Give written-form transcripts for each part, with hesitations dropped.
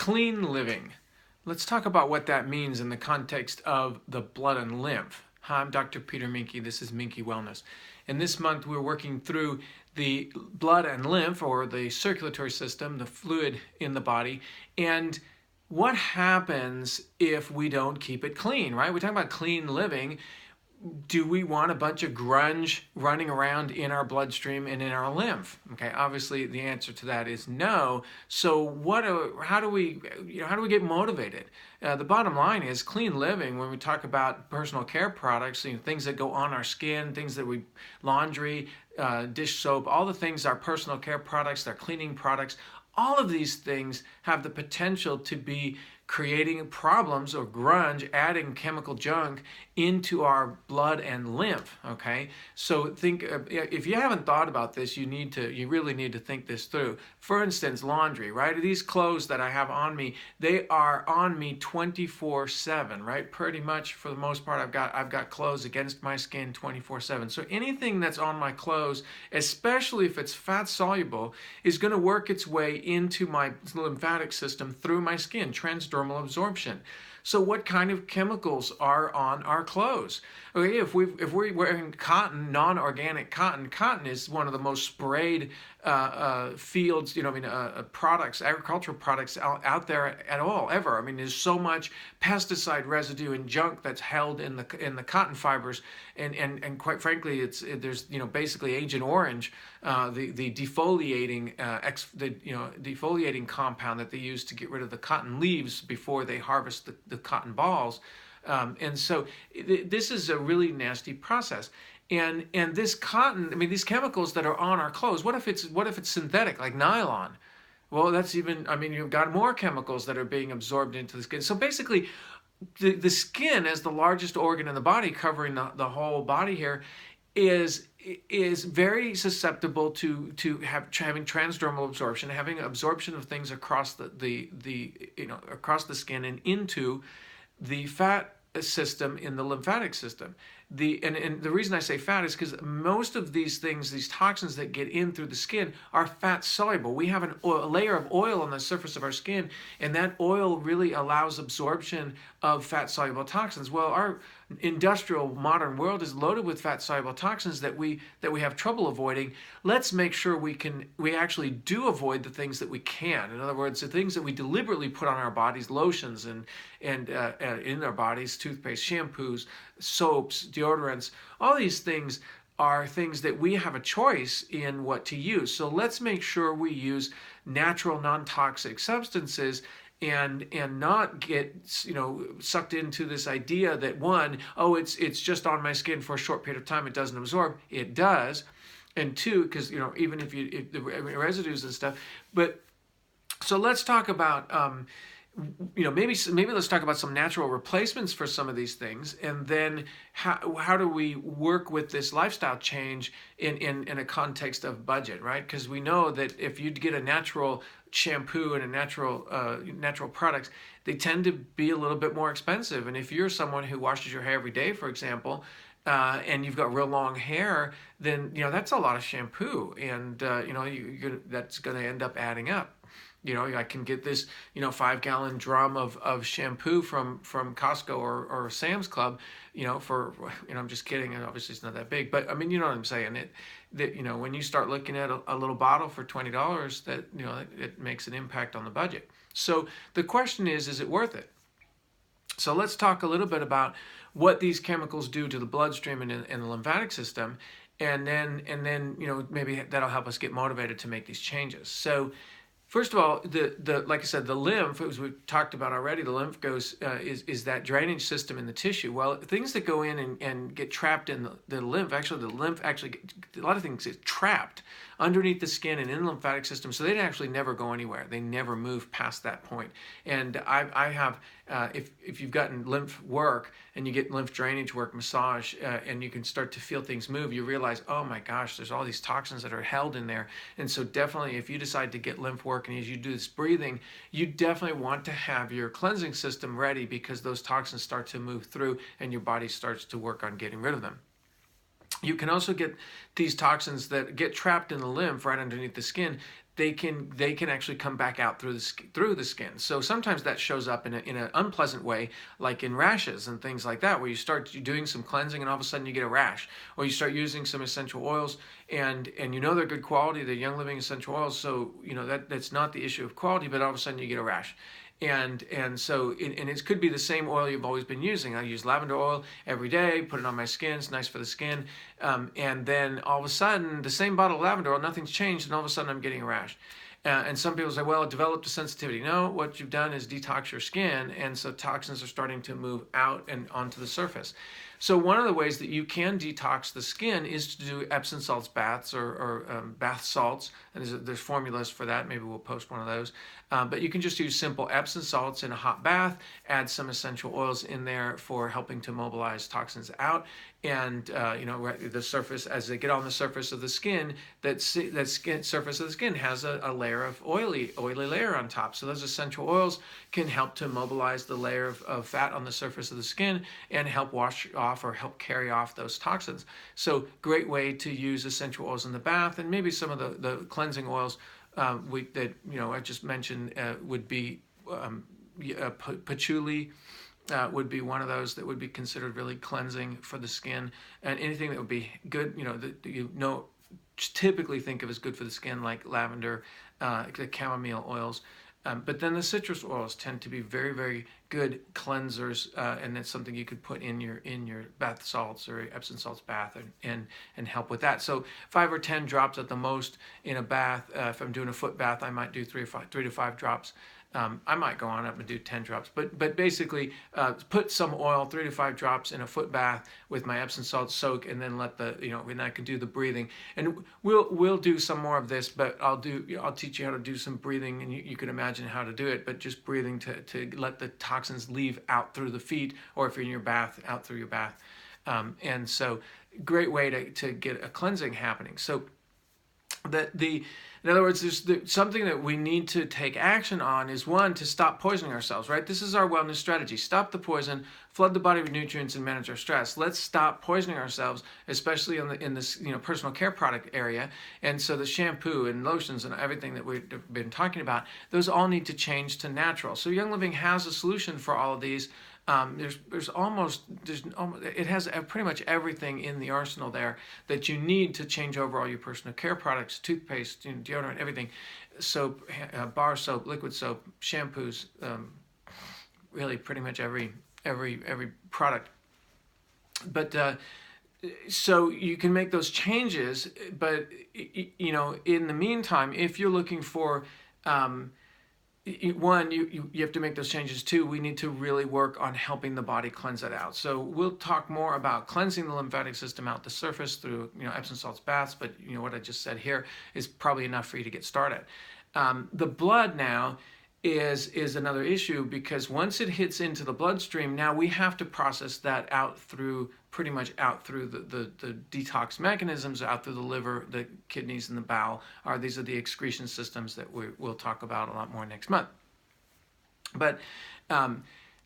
Clean living. Let's talk about what that means in the context of the blood and lymph. Hi, I'm Dr. Peter Minke. This is Minke Wellness. And this month we're working through the blood and lymph, or the circulatory system, the fluid in the body, and what happens if we don't keep it clean, right? We're talking about clean living. Do we want a bunch of grunge running around in our bloodstream and in our lymph? Okay, obviously the answer to that is no. So how do we get motivated? The bottom line is clean living. When we talk about personal care products, things that go on our skin, things that laundry, dish soap, all the things, our personal care products, our cleaning products, all of these things have the potential to be creating problems or grunge, adding chemical junk into our blood and lymph. Okay, so think if you haven't thought about this, you really need to think this through. For instance, laundry, right? These clothes that I have on me, they are on me 24/7, right? Pretty much for the most part, I've got clothes against my skin 24/7. So anything that's on my clothes, especially if it's fat soluble, is going to work its way into my lymphatic system through my skin, transdermal absorption. So what kind of chemicals are on our clothes? Okay, if we're wearing cotton, non-organic cotton, cotton is one of the most sprayed fields, products, agricultural products out there at all, ever. I mean, there's so much pesticide residue and junk that's held in the cotton fibers, and quite frankly, there's basically Agent Orange, the defoliating defoliating compound that they use to get rid of the cotton leaves before they harvest the cotton balls. And so this is a really nasty process. And this cotton, these chemicals that are on our clothes, what if it's synthetic, like nylon? Well, that's even, you've got more chemicals that are being absorbed into the skin. So basically, the skin, as the largest organ in the body, covering the whole body here, is very susceptible to having transdermal absorption, having absorption of things across across the skin and into the fat system in the lymphatic system. And the reason I say fat is because most of these things, these toxins that get in through the skin, are fat soluble. We have a layer of oil on the surface of our skin, and that oil really allows absorption of fat soluble toxins. Well, our industrial modern world is loaded with fat soluble toxins that we have trouble avoiding. Let's make sure we actually do avoid the things that we can. In other words, the things that we deliberately put on our bodies, lotions and in our bodies, toothpaste, shampoos, soaps, deodorants, all these things are things that we have a choice in what to use. So let's make sure we use natural, non-toxic substances and not get sucked into this idea that it's just on my skin for a short period of time, it doesn't absorb. It does. And two, because even if the residues and stuff. But so let's talk about maybe let's talk about some natural replacements for some of these things, and then how do we work with this lifestyle change in a context of budget, right? Because we know that if you get a natural shampoo and a natural products, they tend to be a little bit more expensive. And if you're someone who washes your hair every day, for example, and you've got real long hair, then that's a lot of shampoo, and that's going to end up adding up. I can get this 5-gallon drum of shampoo from Costco or Sam's Club, I'm just kidding, and obviously it's not that big, but you know what I'm saying. When you start looking at a little bottle for $20, that it makes an impact on the budget. So the question is it worth it? So let's talk a little bit about what these chemicals do to the bloodstream and the lymphatic system, and then maybe that'll help us get motivated to make these changes. So first of all, like I said, the lymph, as we've talked about already, the lymph is that drainage system in the tissue. Well, things that go in and get trapped in the lymph, a lot of things get trapped underneath the skin and in the lymphatic system, so they actually never go anywhere. They never move past that point. And I have, if you've gotten lymph work and you get lymph drainage work, massage, and you can start to feel things move, you realize, oh my gosh, there's all these toxins that are held in there. And so definitely, if you decide to get lymph work and as you do this breathing, you definitely want to have your cleansing system ready, because those toxins start to move through and your body starts to work on getting rid of them. You can also get these toxins that get trapped in the lymph right underneath the skin. they can actually come back out through the skin. So sometimes that shows up in an unpleasant way, like in rashes and things like that, where you start doing some cleansing and all of a sudden you get a rash, or you start using some essential oils and you know they're good quality, they're Young Living essential oils, so you know that's not the issue of quality, but all of a sudden you get a rash. And so it could be the same oil you've always been using. I use lavender oil every day, put it on my skin, it's nice for the skin, and then all of a sudden the same bottle of lavender oil, nothing's changed, and all of a sudden I'm getting a rash. And some people say, well, it developed a sensitivity. No, what you've done is detox your skin, and so toxins are starting to move out and onto the surface. So one of the ways that you can detox the skin is to do Epsom salts baths or bath salts. And there's formulas for that. Maybe we'll post one of those. But you can just use simple Epsom salts in a hot bath, add some essential oils in there for helping to mobilize toxins out. And the surface, as they get on the surface of the skin, that surface of the skin has a layer of oily layer on top. So those essential oils can help to mobilize the layer of fat on the surface of the skin and help wash off or help carry off those toxins. So great way to use essential oils in the bath, and maybe some of the cleansing oils I just mentioned would be patchouli. Would be one of those that would be considered really cleansing for the skin, and anything that would be good, that typically think of as good for the skin, like lavender, the chamomile oils. But then the citrus oils tend to be very, very good cleansers, and that's something you could put in your bath salts or Epsom salts bath and help with that. So 5 or 10 drops at the most in a bath. If I'm doing a foot bath, I might do 3 to 5 drops. I might go on up and do 10 drops, but basically put some oil, 3 to 5 drops in a foot bath with my Epsom salt soak, and then let and I can do the breathing. And we'll do some more of this, but I'll teach you how to do some breathing, and you can imagine how to do it, but just breathing to let the toxins leave out through the feet, or if you're in your bath, out through your bath. And so great way to get a cleansing happening. So in other words, there's something that we need to take action on is, one, to stop poisoning ourselves, right? This is our wellness strategy. Stop the poison, flood the body with nutrients, and manage our stress. Let's stop poisoning ourselves, especially in this personal care product area. And so the shampoo and lotions and everything that we've been talking about, those all need to change to natural. So Young Living has a solution for all of these. It has pretty much everything in the arsenal there that you need to change over all your personal care products, toothpaste, deodorant, everything, soap, bar soap, liquid soap, shampoos, really pretty much every product. But so you can make those changes, but in the meantime, if you're looking for one, you have to make those changes. Two, we need to really work on helping the body cleanse it out. So we'll talk more about cleansing the lymphatic system out the surface through Epsom salts baths, but what I just said here is probably enough for you to get started. The blood now is another issue, because once it hits into the bloodstream, now we have to process that pretty much out through the detox mechanisms, out through the liver, the kidneys, and the bowel. These are the excretion systems that we'll talk about a lot more next month. But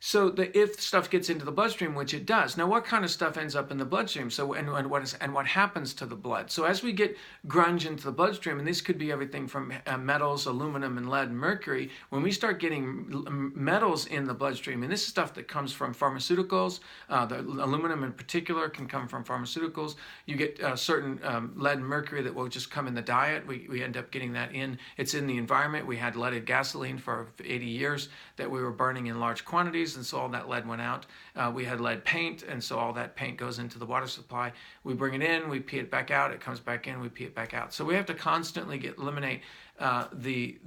so if stuff gets into the bloodstream, which it does, now what kind of stuff ends up in the bloodstream? So and what happens to the blood? So as we get grunge into the bloodstream, and this could be everything from metals, aluminum, and lead, and mercury. When we start getting metals in the bloodstream, and this is stuff that comes from pharmaceuticals, the aluminum in particular can come from pharmaceuticals. You get certain lead and mercury that will just come in the diet. We end up getting that in. It's in the environment. We had leaded gasoline for 80 years that we were burning in large quantities, and so all that lead went out. We had lead paint, and so all that paint goes into the water supply. We bring it in, we pee it back out, it comes back in, we pee it back out. So we have to constantly eliminate the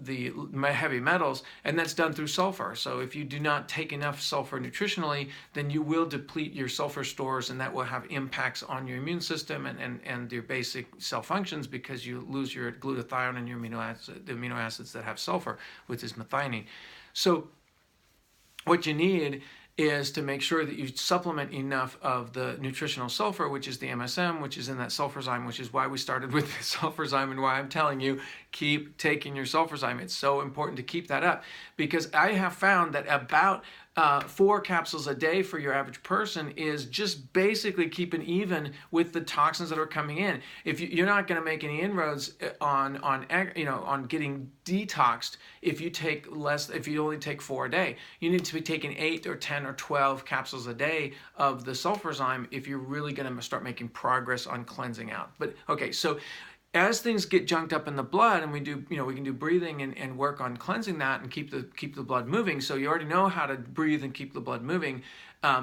heavy metals, and that's done through sulfur. So if you do not take enough sulfur nutritionally, then you will deplete your sulfur stores, and that will have impacts on your immune system and your basic cell functions, because you lose your glutathione and your the amino acids that have sulfur, which is methionine. So what you need is to make sure that you supplement enough of the nutritional sulfur, which is the MSM, which is in that sulfurzyme, which is why we started with the sulfurzyme, and why I'm telling you, keep taking your sulfurzyme. It's so important to keep that up, because I have found that about 4 capsules a day for your average person is just basically keeping even with the toxins that are coming in. If you're not going to make any inroads on getting detoxed if you take less, if you only take 4 a day. You need to be taking 8 or 10 or 12 capsules a day of the sulfurzyme if you're really going to start making progress on cleansing out. But okay, so as things get junked up in the blood, and we can do breathing and work on cleansing that and keep the blood moving. So you already know how to breathe and keep the blood moving.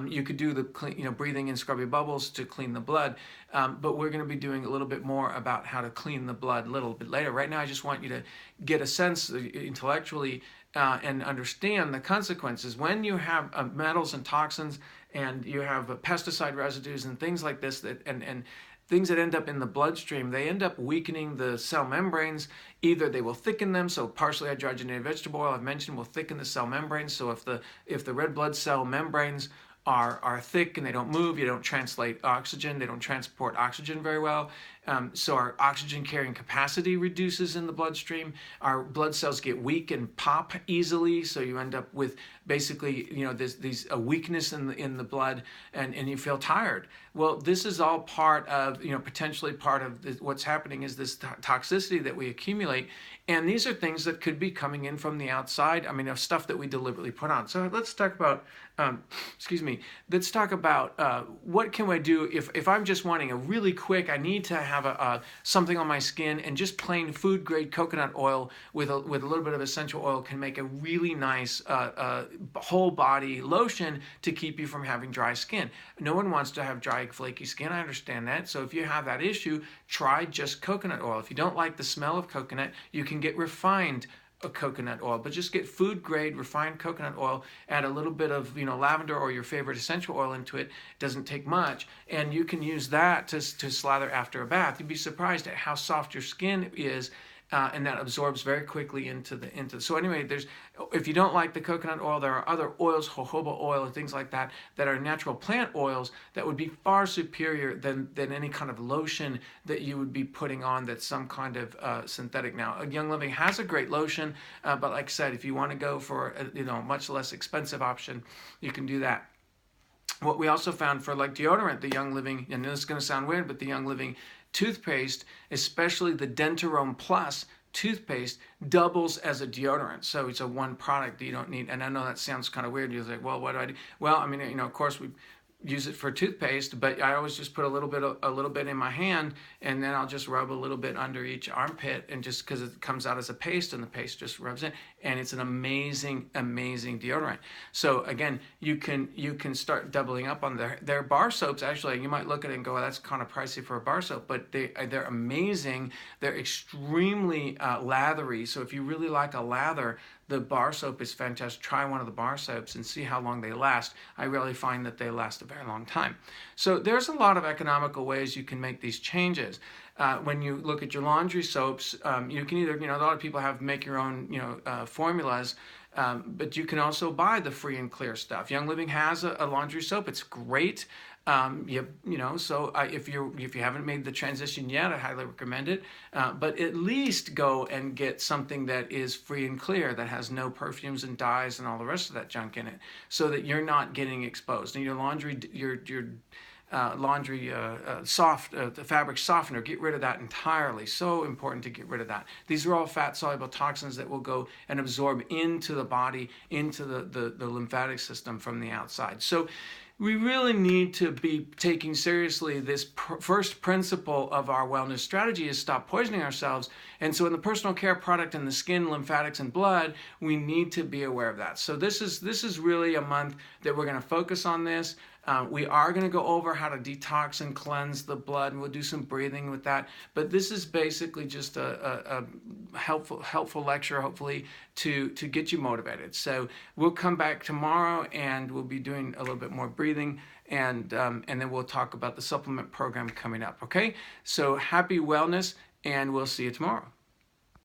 You could do the breathing in scrubby bubbles to clean the blood, but we're going to be doing a little bit more about how to clean the blood a little bit later. Right now, I just want you to get a sense intellectually and understand the consequences when you have metals and toxins, and you have pesticide residues and things like this and things that end up in the bloodstream. They end up weakening the cell membranes. Either they will thicken them, so partially hydrogenated vegetable oil I've mentioned will thicken the cell membranes. So if the red blood cell membranes are thick and they don't move, you don't translate oxygen, they don't transport oxygen very well. So our oxygen carrying capacity reduces in the bloodstream. Our blood cells get weak and pop easily, so you end up with basically a weakness in the blood, and you feel tired. Well, this is all part of potentially part of what's happening is this toxicity that we accumulate, and these are things that could be coming in from the outside. I mean, of stuff that we deliberately put on. So let's talk about let's talk about what can I do if I'm just wanting a really quick, I need to have something on my skin, and just plain food grade coconut oil with a little bit of essential oil can make a really nice whole body lotion to keep you from having dry skin. No one wants to have dry, flaky skin. I understand that. So if you have that issue, try just coconut oil. If you don't like the smell of coconut, you can get refined coconut oil, but just get food grade refined coconut oil, add a little bit of lavender or your favorite essential oil into it. Doesn't take much, and you can use that to slather after a bath. You'd be surprised at how soft your skin is, and that absorbs very quickly into. So anyway, if you don't like the coconut oil, there are other oils, jojoba oil and things like that are natural plant oils that would be far superior than any kind of lotion that you would be putting on that's some kind of synthetic. Now, Young Living has a great lotion, but like I said, if you want to go for a much less expensive option, you can do that. What we also found for like deodorant, the Young Living, and this is going to sound weird, but the Young Living toothpaste, especially the Dentarome Plus toothpaste, doubles as a deodorant. So it's a one product that you don't need. And I know that sounds kind of weird. You're like, well, what do I do? Well, I mean, of course we use it for toothpaste, but I always just put a little bit in my hand, and then I'll just rub a little bit under each armpit, and just because it comes out as a paste, and the paste just rubs in, and it's an amazing deodorant. So again, you can start doubling up on their bar soaps. Actually, you might look at it and go, well, that's kind of pricey for a bar soap, but they're amazing. They're extremely lathery. So if you really like a lather, the bar soap is fantastic. Try one of the bar soaps and see how long they last. I really find that they last a very long time. So there's a lot of economical ways you can make these changes. When you look at your laundry soaps, you can either, a lot of people make your own, formulas, but you can also buy the free and clear stuff. Young Living has a laundry soap. It's great. So if you haven't made the transition yet, I highly recommend it. But at least go and get something that is free and clear, that has no perfumes and dyes and all the rest of that junk in it, so that you're not getting exposed. And your laundry, the fabric softener, get rid of that entirely. So important to get rid of that. These are all fat soluble toxins that will go and absorb into the body, into the lymphatic system from the outside. So we really need to be taking seriously this first principle of our wellness strategy is stop poisoning ourselves. And so in the personal care product and the skin, lymphatics, and blood, we need to be aware of that. So this is really a month that we're going to focus on this. We are going to go over how to detox and cleanse the blood, and we'll do some breathing with that. But this is basically just a helpful lecture, hopefully, to get you motivated. So we'll come back tomorrow, and we'll be doing a little bit more breathing, and then we'll talk about the supplement program coming up. Okay? So happy wellness, and we'll see you tomorrow.